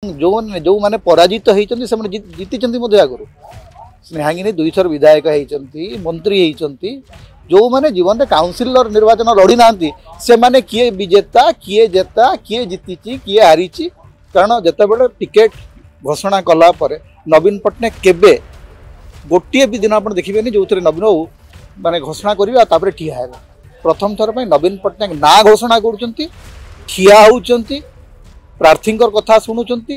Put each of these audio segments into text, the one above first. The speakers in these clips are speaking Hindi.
जो माने पराजित होती से जीति आगु स्नेहांगिनी 2 थर विधायक होती मंत्री होती जो माने जीवन में काउंसिलर निर्वाचन लड़ी ना से माने किए विजेता किए जेता किए जीति किए हारी कारण जिते बड़े टिकेट घोषणा कला नवीन पट्टनायक केबे गोटे भी दिन आप देखिए जो थे नवीन बाबू माने घोषणा करेंगे ठिया है प्रथम थर पर नवीन पट्टनायक ना घोषणा कर प्रार्थी कथा शुणुंट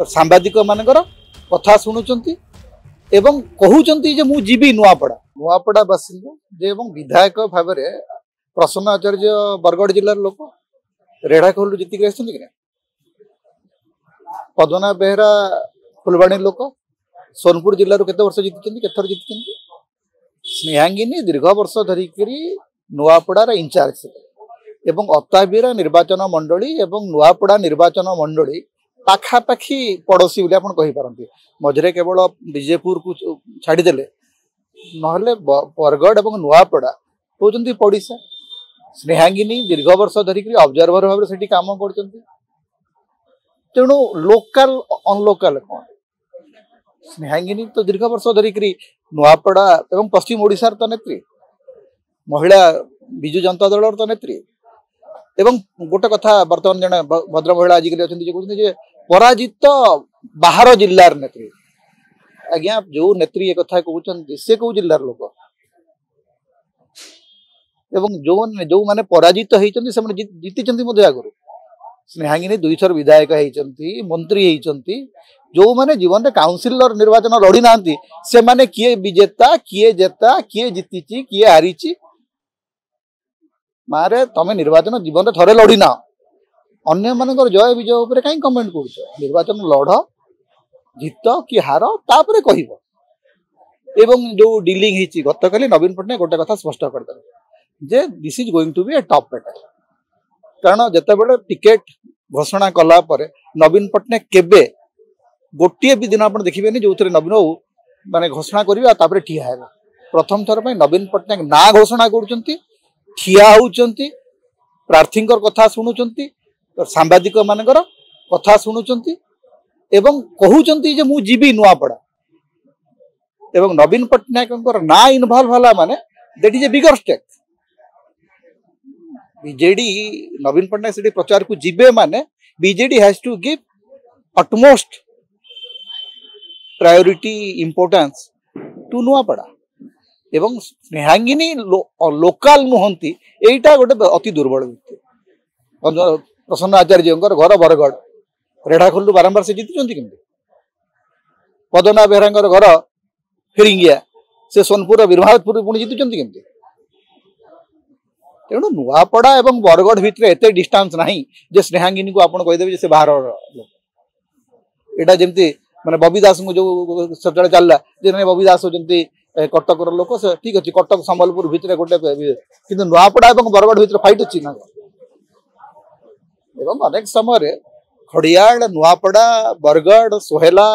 सांबादिक मानकर कथा शुणुंट एवं कहते जे मु जीवी नुआपड़ा बासिंदा जे एवं विधायक भाव में प्रसन्न आचार्य बरगढ़ जिलार लोक रेढ़ाखोल जीतिक कि पद्मनाभ बेहरा फुलवाणी लोक सोनपुर जिलूर केते वर्ष जीति केथर जीति स्नेहांगिनी दीर्घ वर्ष धरिक नुआपड़ार इंचार्ज एवं अताबीरा निर्वाचन मंडली एवं नुआपड़ा निर्वाचन मंडली पाखापाखि पड़ोसी बोली आप कहींपारती मझे केवल विजेपुर को छाड़दे ना बरगढ़ और नुआपड़ा होती पड़िशा स्नेहांगिनी दीर्घ वर्ष धरिक ऑब्जर्वर भाव से काम कर तेणु लोकल अनलोकल कौन स्नेहांगिनी तो दीर्घ वर्ष धरिक नुआपड़ा एवं पश्चिम ओडिशार तो नेत्री महिला विजु जनता दल तो नेत्री एवं गोटे कथा बर्तमान जन भद्र महिला आजिकल अच्छे पराजित बाहर जिलार नेत्री आज्ञा जो नेत्री एक कथा कहते से कौ जिलार लोक एवं जो माने पराजित होती से जीति आगु स्नेहांगिनी 2 थर विधायक होती मंत्री होती जो माने जीवन में काउंसिलर निर्वाचन लड़ी ना से माने किए विजेता किए जेता किए जीति किए हारी मारे तमें निर्वाचन जीवन में थरे लड़ी ना अन्य मानकर जय विजय उपर कहीं कमेंट कर निर्वाचन लड़ जीत कि हार तापर कह एवं जो डीलिंग होती गत काली नवीन पट्टनायक गोटे कथा स्पष्ट करदे जे this is going to be a tough battle कारण जिते बड़े टिकेट घोषणा कला नवीन पट्टनायक केबे गोटे भी दिन आप देखिए जो थे नवीन बाबू माने घोषणा करेंगे ठिया है प्रथम थर पर नवीन पट्टनायक ना घोषणा कर ठिया होती प्रार्थी कथा शुणुंट सांबादिक मानकर कथा शुणुंट एवं कहते जे मु जीवी नुआपड़ा एवं नवीन पट्टनायक ना इनवॉल्व होला माने that is a bigger stake BJD Naveen Pattanaik से प्रचार को जीवे माने BJD has to give utmost priority importance to Nuapada एवं स्नेहांगिनी लोकल नुहंती एटा गोटे अति दुर्बल व्यक्ति प्रसन्न आचार्य घर बरगढ़ रेढ़ाखोल बारंबार से जीति कि पद्मनाभ बेहरा घर फिरिंगिया से सोनपुर बीरभावतपुर पुणी जीति कि तेणु नुआपड़ा और बरगढ़ भितर एत डिस्टेंस नहीं जे स्नेहांगिनी को आपड़ कहीदेवे से बाहर एटा जमती माने बबी दास को जो सतले चलला जे बबी दास होती कटक लोक से ठीक अच्छे कटक संबलपुर भितर गोटे कि नुआपड़ा और बरगढ़ भितर फाइट अच्छी ना एवं अनेक समय खड़ियाल नुआपड़ा बरगढ़ सोहेला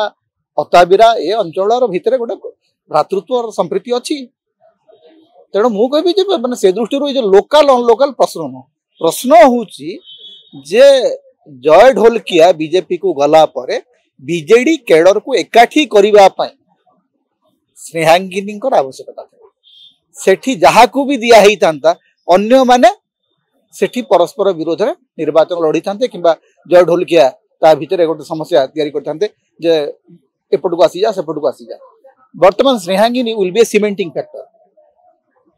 अताबीरा ये अंचल भितर गोटे भ्रातृत्व संप्रीति अच्छी तेणु मुझे मैंने से दृष्टि लोकल अनलोकल प्रश्न हूँ जे जय ढोलकिया बीजेपी को गला पर बीजेडी कैडर को एकाठी करने स्नेहांगिनी आवश्यकता सेठी जहाँ को भी दिया ही था अन्य माने सेठी परस्पर विरोध में निर्वाचन लड़ी था कि जय ढोलकिया ता भितर गोटे समस्या तैयारी करते जे एपट को आसी जा सेपट को आसी जा वर्तमान Snehangini will be a cementing factor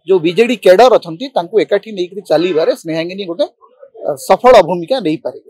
जो बीजेडी कैडर अच्छा एकाठी नहीं चलवे स्नेहांगिनी गोटे सफल भूमिका नहीं पारे।